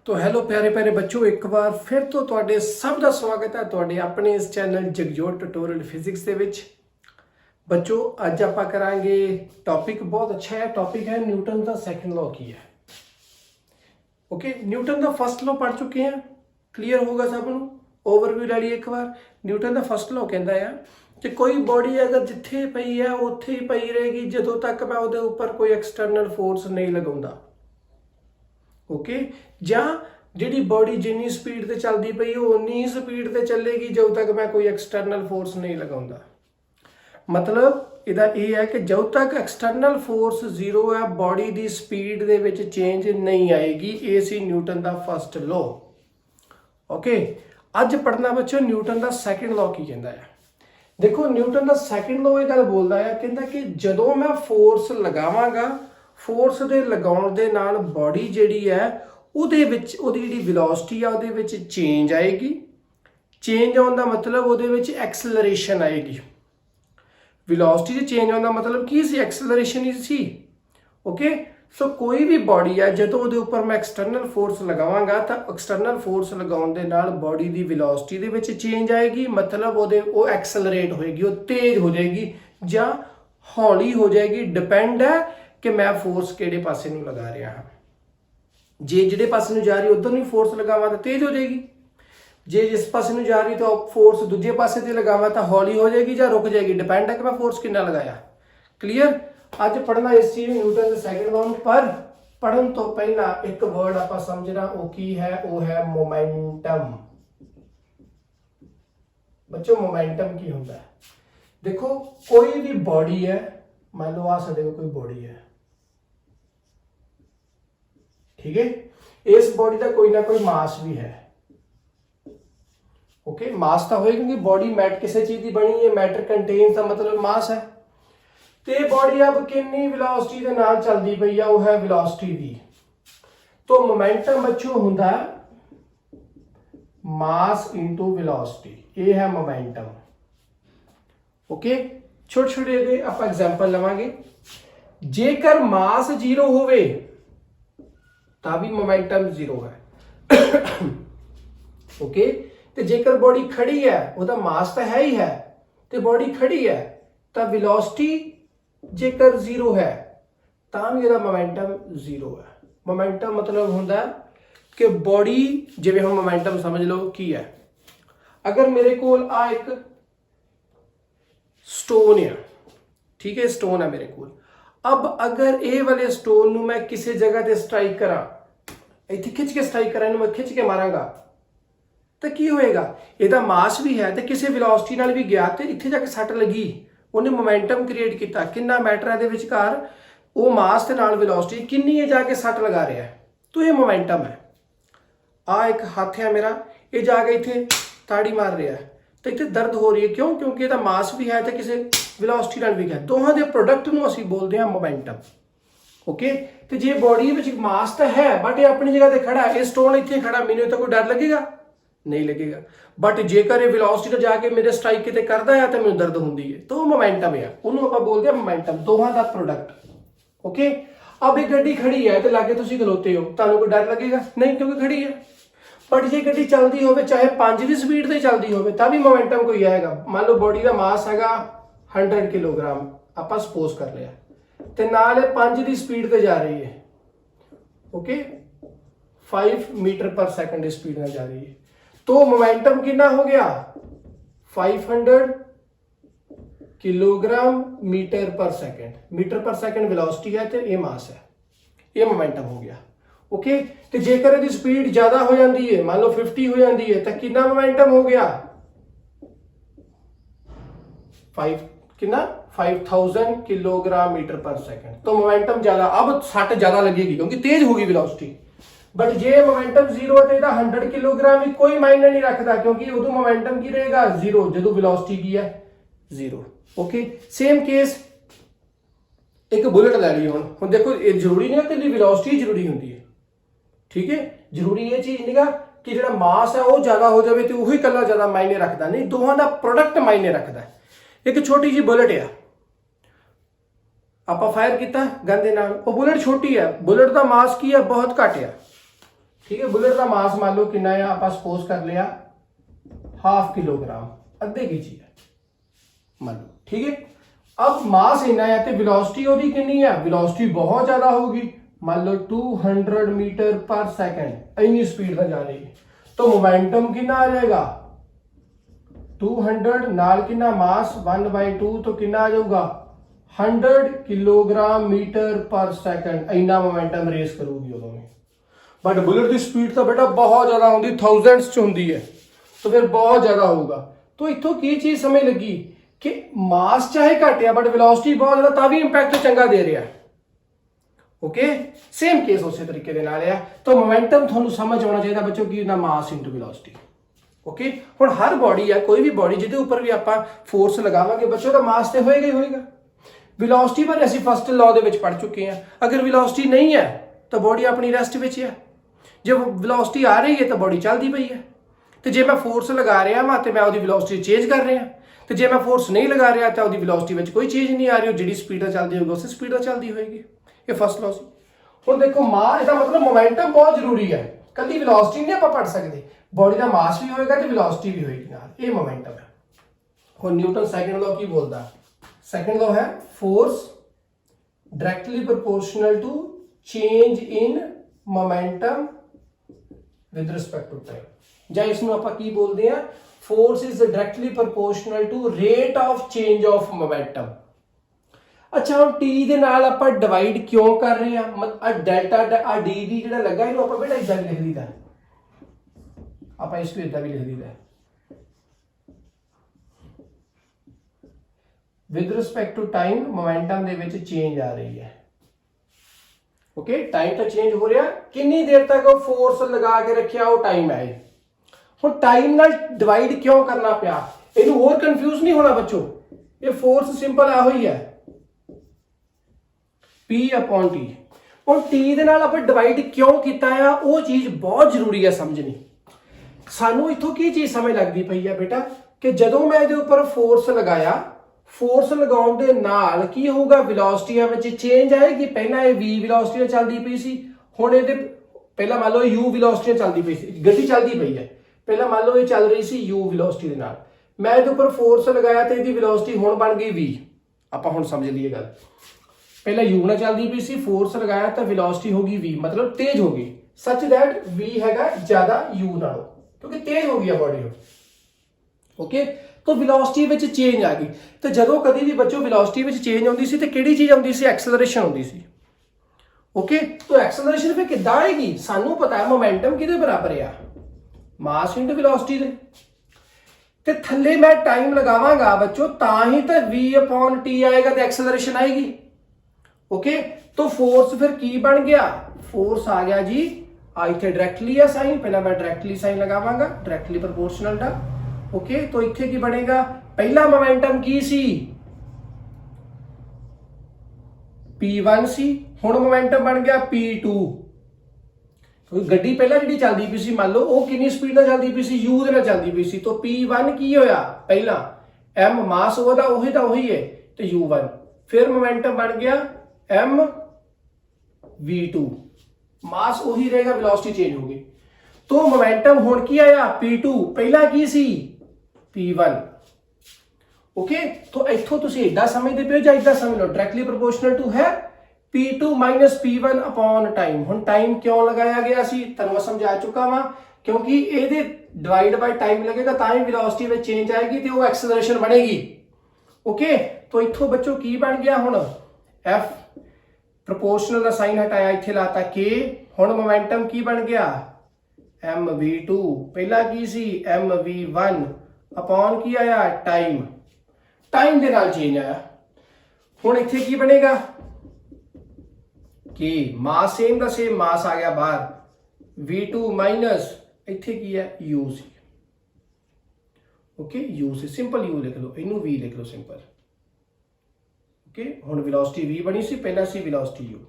तो हैलो प्यारे प्यारे बच्चों, एक बार फिर तो तुहाडे सब का स्वागत है तुहाडे अपने इस चैनल जगजोत ट्यूटोरियल फिजिक्स दे विच। बच्चों अज आप करांगे टॉपिक बहुत अच्छा है। टॉपिक है न्यूटन का सैकेंड लॉ की है। ओके, न्यूटन का फर्स्ट लॉ पढ़ चुके हैं, क्लीयर होगा सबनों। ओवरव्यू ले ली एक बार। न्यूटन का फर्स्ट लॉ कहता है कि कोई बॉडी अगर जिथे पई है उत्थे ही पई रहेगी जदों तक मैं उहदे उपर कोई एक्सटर्नल फोर्स नहीं लगाउंदा। ओके, ਜਾਂ ਜਿਹੜੀ बॉडी जिन्नी स्पीड ਤੇ ਚੱਲਦੀ ਪਈ ਉਹ ਉਨੀ ਹੀ स्पीड ਤੇ ਚੱਲੇਗੀ ਜਦੋਂ ਤੱਕ मैं कोई एक्सटर्नल फोर्स नहीं लगाਉਂਦਾ। मतलब ਇਹਦਾ ਇਹ ਹੈ कि ਜਦੋਂ तक एक्सटर्नल फोर्स जीरो है बॉडी की स्पीड ਦੇ ਵਿੱਚ चेंज नहीं आएगी। ਇਹ ਸੀ न्यूटन का फर्स्ट लॉ। ओके, ਅੱਜ पढ़ना बच्चों न्यूटन का सैकेंड लॉ की कहता है। देखो न्यूटन का सैकेंड लॉ ਇਹ ਗੱਲ बोलता है, कहता कि ਜਦੋਂ मैं फोर्स लगावांगा फोर्स ਦੇ ਲਗਾਉਣ ਦੇ ਨਾਲ बॉडी ਜਿਹੜੀ ਹੈ ਉਹਦੇ ਵਿੱਚ ਉਹਦੀ ਜਿਹੜੀ ਵੈਲੋਸਿਟੀ ਆ ਉਹਦੇ ਵਿੱਚ ਚੇਂਜ ਆਏਗੀ। ਚੇਂਜ ਆਉਣ ਦਾ ਮਤਲਬ ਉਹਦੇ ਵਿੱਚ ਐਕਸਲਰੇਸ਼ਨ ਆਏਗੀ। ਵੈਲੋਸਿਟੀ 'ਚ ਚੇਂਜ ਆਉਣ ਦਾ ਮਤਲਬ ਕੀ ਸੀ? ਐਕਸਲਰੇਸ਼ਨ ਹੀ ਸੀ। ਓਕੇ, ਸੋ ਕੋਈ ਵੀ ਬੋਡੀ ਹੈ ਜਦੋਂ ਉਹਦੇ ਉੱਪਰ ਮੈਂ ਐਕਸਟਰਨਲ ਫੋਰਸ ਲਗਾਵਾਂਗਾ ਤਾਂ ਐਕਸਟਰਨਲ ਫੋਰਸ ਲਗਾਉਣ ਦੇ ਨਾਲ ਬੋਡੀ ਦੀ ਵੈਲੋਸਿਟੀ ਦੇ ਵਿੱਚ ਚੇਂਜ ਆਏਗੀ। ਮਤਲਬ ਉਹ ਐਕਸਲਰੇਟ ਹੋਏਗੀ, ਉਹ ਤੇਜ਼ ਹੋ ਜਾਏਗੀ ਜਾਂ ਹੌਲੀ ਹੋ ਜਾਏਗੀ। ਡਿਪੈਂਡ ਹੈ कि मैं फोर्स किहड़े पासे नूं लगा रहा हाँ। जे जिहड़े पासे नूं जा रही उधर नूं फोर्स लगावां तो तेज हो जाएगी, जे जिस पासे नूं जा रही तो फोर्स दूजे पासे ते लगावां तो हौली हो जाएगी या रुक जाएगी। डिपेंड है कि मैं फोर्स कितना लगाया। क्लीयर? अज पढ़ना इस चीज न्यूटन के सैकेंड लॉ पर पढ़न तो पहला एक वर्ड आपां समझना वो की है, वो है मोमेंटम। बच्चों मोमेंटम की हुंदा है? देखो कोई भी बॉडी है, मान लो आ साडे कोई बॉडी है, ठीक है, इस बॉडी का कोई ना कोई मास भी है। ओके, मास तो होएगा क्योंकि बॉडी मैट किसी चीज की बनी है, मैटर कंटेन का मतलब मास है। ते बॉडी अब कितनी वेलोसिटी के नाल चलदी पई है, वो है वेलोसिटी दी। तो मोमेंटम बच्चों हुंदा मास इनटू वेलोसिटी, ये है मोमेंटम। ओके, छोटे छोटे आप एग्जाम्पल लवांगे। जेकर मास जीरो होवे ਤਾਂ भी मोमेंटम जीरो है। ओके, ਤੇ जेकर बॉडी खड़ी है ਉਹਦਾ मास तो है ही है ਤੇ बॉडी खड़ी है ਤਾਂ वेलोसिटी जेकर जीरो है ਤਾਂ भी ਇਹਦਾ मोमेंटम जीरो है। मोमेंटम मतलब ਹੁੰਦਾ कि बॉडी जिवें हम मोमेंटम समझ लो की है। अगर मेरे कोल आ एक स्टोन है, ठीक है, स्टोन है मेरे कोल। अब अगर ए वाले स्टोन नूं मैं किसी जगह ते स्ट्राइक करा, इत्थे खिंच के स्ट्राइक करा, इहनूं मैं खिंच के मारांगा तो की होएगा? इहदा मास भी है तो किसी वेलोसिटी नाल भी गया तो इत्थे जाके सट लगी, उन्हें मोमेंटम क्रिएट किया। कितना मैटर है विचकार, वो मास के नाल वेलोसिटी किन्नी है जाके सट लगा रहा है, तो ये मोमेंटम है। आ एक हाथ है मेरा, ये जाके इत्थे ताड़ी मार रहा है तो इतने दर्द हो रही है। क्यों? क्योंकि ਇਹਦਾ मास भी है तो किसी वेलोसिटी नाल भी है। दोहां दे प्रोडक्ट ਨੂੰ ਅਸੀਂ बोलते हैं मोमेंटम। ओके, तो जे बॉडी ਵਿੱਚ मास तो है बट ये अपनी जगह ਤੇ खड़ा है, ये स्टोन ਇੱਥੇ खड़ा, ਮੈਨੂੰ ਤਾਂ ਕੋਈ डर लगेगा नहीं लगेगा। बट जेकर ਇਹ वेलोसिटी ਤੇ ਜਾ ਕੇ ਮੇਰੇ स्ट्राइक ਕਿਤੇ ਕਰਦਾ ਹੈ ਤਾਂ ਮੈਨੂੰ ਦਰਦ ਹੁੰਦੀ ਹੈ, तो मोमेंटम है, ਉਹਨੂੰ ਆਪਾਂ बोलते हैं मोमेंटम। दोहां ਦਾ प्रोडक्ट। ओके, अब एक ਗੱਡੀ खड़ी है तो लागे ਤੁਸੀਂ ਖਲੋਤੇ ਹੋ, ਤੁਹਾਨੂੰ ਕੋਈ डर लगेगा नहीं क्योंकि खड़ी है। बट जे गड्डी चलती हो चाहे 5 की स्पीड से चलती हो तभी मोमेंटम कोई आएगा। मान लो बॉडी का मास है 100 किलोग्राम, आप सपोज कर लिया, तो नाल 5 की स्पीड से जा रही है। ओके, 5 मीटर पर सेकंड स्पीड में जा रही है, तो मोमेंटम कितना हो गया? 500 किलोग्राम मीटर पर सेकंड। मीटर पर सेकंड वेलोसिटी है तो ये मास है, ये मोमेंटम हो गया। ओके, तो जेकर इसकी स्पीड ज्यादा हो जाती है, मान लो 50 हो जाती है, तो कितना मोमेंटम हो गया? 5000 किलोग्राम मीटर पर सेकंड। तो मोमेंटम ज्यादा, अब सट ज्यादा लगेगी क्योंकि तेज होगी velocity. But J momentum zero है तो 100 किलोग्राम भी कोई मायने नहीं रखता क्योंकि उदों मोमेंटम की रहेगा जीरो जो वेलोसिटी की है जीरो। ओके, सेम केस एक बुलेट ले ली। हुण देखो ये जरूरी नहीं कि वेलोसिटी जरूरी होंगी है, ठीक है, जरूरी ये चीज नहीं कि जो मास है वो ज्यादा हो जाए तो वही कला ज्यादा मायने रखता नहीं, दोहां का प्रोडक्ट मायने रखता है। एक छोटी जी बुलेट है, आप फायर किया गन दे नाल, वो बुलेट छोटी है, बुलेट का मास की है बहुत घट है, ठीक है। बुलेट का मास मान लो कितना है, आप सपोज कर लिया 1/2 किलोग्राम, अद्धे केजी है मान लो, ठीक है। अब मास इन्ना है तो वेलोसिटी ओदी कितनी है, वेलोसिटी बहुत ज्यादा होगी, मान लो 200 मीटर पर सेकंड, इतनी स्पीड में जा रही है, तो मोमेंटम कितना आ जाएगा 200 नाल कितना मास 1/2, तो कितना आ जाऊगा 100 किलोग्राम मीटर पर सेकंड, इतना मोमेंटम रेस करूगी उदों में। बट बुलेट की स्पीड तो बेटा बहुत ज्यादा होंगी, थाउजेंड्स च होंदी है, तो फिर बहुत ज्यादा होगा। तो इतों की चीज समझ लगी कि मास चाहे घट है बट वेलोसिटी बहुत ज्यादा, ता भी इंपैक्ट चंगा दे रहा है। ओके, सेम केस उस तरीके के नाल है। तो मोमेंटम थोड़ा समझ आना चाहिए बच्चों की ना, मास इंटू वेलोसिटी। ओके, हुण हर बॉडी है, कोई भी बॉडी जिहदे उपर भी आप फोर्स लगावांगे बच्चों का मास तो होएगा ही होएगा। वेलोसिटी पर असीं फर्स्ट लॉ दे विच पढ़ चुके हैं, अगर वेलोसिटी नहीं है तो बॉडी अपनी रेस्ट विच है, जब वेलोसिटी आ रही है तो बॉडी चलती पई है, तो जे मैं फोर्स लगा रहा वा तो मैं उसकी वेलोसिटी चेंज कर रहा, तो जे मैं फोर्स नहीं लगा रहा तो उसकी वेलोसिटी में कोई चेंज नहीं आ रही, जी स्पीड चलती होगी उस स्पीड चलती होगी। ये फर्स्ट लॉ सी। हुण देखो मास इसका मतलब मोमेंटम बहुत जरूरी है, कभी वेलोसिटी नहीं आप पढ़ सकते, बॉडी का मास भी होएगा तो वेलोसिटी भी होएगी नाल, ये मोमेंटम है। हुण न्यूटन सेकंड लॉ की बोलता, सेकंड लॉ है force directly proportional to change in momentum with respect to time, ਜਾਂ ਇਸ ਨੂੰ ਆਪਾਂ ਕੀ ਬੋਲਦੇ ਆ, force is directly proportional to rate of change of momentum. अच्छा हम टी ਦੇ ਨਾਲ ਆਪਾਂ ਡਿਵਾਈਡ ਕਿਉਂ ਕਰ ਰਹੇ ਆ, ਡੈਲਟਾ ਆ डी डी ਜਿਹੜਾ ਲੱਗਾ ਇਹਨੂੰ ਆਪਾਂ ਬੇਟਾ ਇਦਾਂ ਵੀ ਲਿਖ ਦਈਦਾ, ਆਪਾਂ ਇਸ ਨੂੰ ਇਦਾਂ ਵੀ ਲਿਖ ਦਈਦਾ with respect to time momentum ਦੇ ਵਿੱਚ चेंज आ रही है। ओके, टाइम तो चेंज हो रहा, कितनी देर तक फोर्स लगा के रखिया वो टाइम है। हुण टाइम नाल डिवाइड क्यों करना पिया, इहनूं होर कंफ्यूज नहीं होना बच्चों, ये फोर्स सिंपल आ हुई है P अपॉन टी। हुण टी दे नाल आपां डिवाइड क्यों कीता है, वो चीज बहुत जरूरी है समझनी। सानू इत्थों की चीज समझ लगदी पई है बेटा कि जदों मैं इहदे उपर फोर्स लगाया, फोर्स लगाउण दे नाल की होगा, वेलोसिटी विच चेंज आएगी। पहला ये v वेलोसिटी चलदी पई सी, हुण इहदे पहला मान लो u वेलोसिटी चलदी पई सी, गड्डी चलदी पई है, पहला मान लो ये चल रही सी u वेलोसिटी दे नाल, मैं इहदे उपर फोर्स लगाया तो इहदी वेलोसिटी हुण बन गई v। आपां हुण समझ लईए गल, पहला u नाल चलदी पई सी, फोर्स लगाया तो वेलोसिटी होगी v, मतलब तेज होगी, सच दैट v हैगा ज्यादा u नालों, क्योंकि तेज हो गई बॉडी। ओके, तो वेलोसिटी विच चेंज आ गई, तो जदों कभी भी बच्चों वेलोसिटी विच चेंज आउंदी सी तो किहड़ी चीज आउंदी सी, एक्सेलरेशन आउंदी सी। ओके, तो एक्सेलरेशन फिर किद्दां आएगी, सानू पता है मोमेंटम किहदे बराबर है, मास इंटू वेलोसिटी दे, ते थल्ले मैं टाइम लगावांगा बच्चों तां ही तो v अपॉन टी आएगा तो एक्सेलरेशन आएगी। ओके, तो फोर्स फिर की बन गया, फोर्स आ गया जी आ इत्थे डायरेक्टली है साइन, पहला मैं डायरेक्टली साइन लगावांगा, डायरेक्टली प्रोपोर्शनल दा। ओके, तो इत्थे की बनेगा, पहला मोमेंटम की सी P1 सी, हुण मोमेंटम बन गया P2, क्योंकि गड्डी पहला जी चलती पई सी मान लो वो कितनी स्पीड नाल चलती पई सी, u दे नाल चलती पई सी, तो P1 की होया पहला, m मास ओदा ओही दा ओही है तो u1, फिर मोमेंटम बन गया m v2, मास ओही रहेगा, वेलोसिटी चेंज होगी, तो मोमेंटम हुण की आया P2, पहला की सी P1। ओके, तो इत्थों तुसीं इदां समझदे पिओ जां इदां समझ लो, डायरेक्टली प्रोपोर्शनल टू है P2 minus P1 upon time. हुण टाइम क्यों लगाया गया सी, तुहानूं मैं समझा चुका वां, क्योंकि इहदे डिवाइड बाय टाइम लगेगा तां ही वेलोसिटी में चेंज आएगी तो वो एक्सेलरेशन बनेगी। ओके, तो इत्थों बच्चों की बन गया, हुण F प्रोपोर्शनल का साइन हटाया, इत्थे लाता K, हुण मोमेंटम की बन गया mv2, पहला की सी mv1 अपॉन की आया टाइम, टाइम दे नाल चेंज आया। हुण इत्थे की बनेगा कि मास सेम का सेम मास आ गया बाहर, v2 माइनस इत्थे की है u सी। ओके, u से सिंपल u लिख लो, इनू v लिख लो सिंपल। ओके, हुण वेलोसिटी v बनी सी, पहला सी वेलोसिटी u,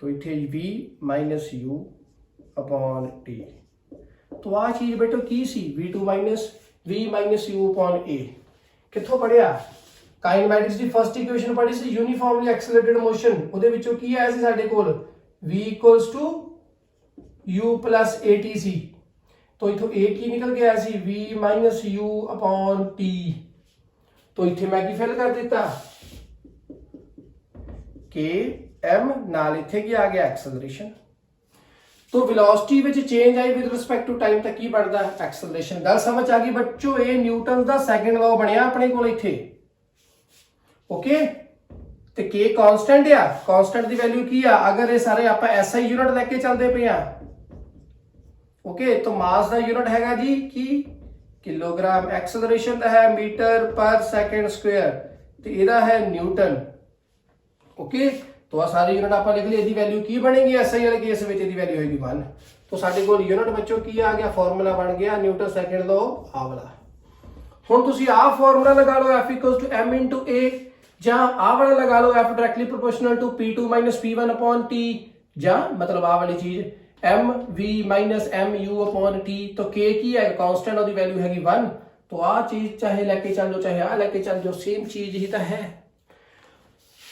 तो इत्थे v minus u upon t, तो आ चीज बेटो की सी v2 minus v minus u upon a, कित्थों पढ़िया, काइनेमैटिक्स की फर्स्ट इक्वेशन पढ़ी सी, यूनिफॉर्मली एक्सेलरेटेड मोशन, ਉਹਦੇ ਵਿੱਚੋਂ ਕੀ ਆਇਆ ਸੀ ਸਾਡੇ ਕੋਲ v equals to u plus a t सी, तो इथों ए की निकल गया सी v minus u upon t, तो इथे मैं की फिल कर दिता के एम नाल इथे की आ गया एक्सेलरेशन। तो velocity which change I with respect to time तक की बढ़दा एक्सेलरेशन। गल समझ आ गई बच्चों, ये न्यूटन दा सेकंड लॉ बनया अपने कोल इथे। ओके, ते के कांस्टेंट आ, कांस्टेंट दी वैल्यू की आ, अगर ये सारे आप एसआई यूनिट लेके चलते पे आ। ओके, तो मास दा यूनिट हैगा जी की किलोग्राम, एक्सेलरेशन दा है मीटर पर सेकंड स्क्वायर, ते एदा है न्यूटन। ओके, तो आ सारे यूनिट आप लिख लिए, इसकी वैल्यू की बनेगी एसआई वाले केस में, इसकी वैल्यू होगी 1। तो साडे कोल यूनिट बच्चों की आ गया, फार्मूला बन गया न्यूटन सेकंड लॉ आ वाला। हुण तुसीं आ फार्मूला लगा लो F equals to m into a, जां आ वाला लगा लो F directly proportional to P2 minus P1 upon T, जां मतलब आ वाली चीज m v minus m u upon T। तो k की है कांस्टेंट, और दी वैल्यू हैगी 1। तो आ चीज चाहे लेके चल जाओ चाहे आ लेके चल जाओ, सेम चीज ही तो है।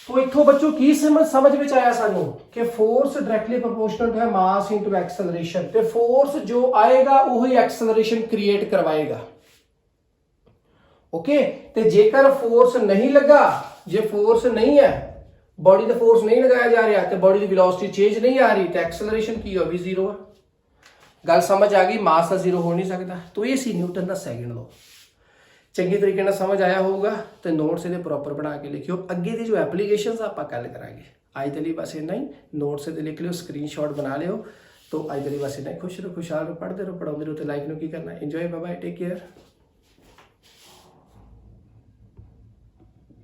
तो इथों बच्चों की समझ में आया सानू कि फोर्स डायरेक्टली प्रोपोर्शनल है मास इनटू एक्सेलरेशन, ते फोर्स जो आएगा वही एक्सेलरेशन क्रिएट करवाएगा। ओके, ते जेकर फोर्स नहीं लगा, जे फोर्स नहीं है, बॉडी का फोर्स नहीं लगाया जा रहा, तो बॉडी की वेलोसिटी चेंज नहीं आ रही, तो एक्सेलरेशन की हो भी जीरो है। गल समझ आ गई, मास का जीरो हो नहीं सकता। तो ये सी न्यूटन का सेकंड लॉ। चंगी तरीके ਨਾਲ समझ आया होगा तो नोट्स ये प्रॉपर बना के लिखियो। अगे की जो एप्लीकेशंस आप कल करांगे। अज के लिए बस इन्ना ही, नोट्स ये लिख लियो, स्क्रीनशॉट बना लियो। तो अज के लिए बस इन्ना ही। खुश रहो, खुशहाल रहो, पढ़ते रहो, पढ़ाते रहो, तो लाइफ में की करना। Enjoy, bye bye, take care.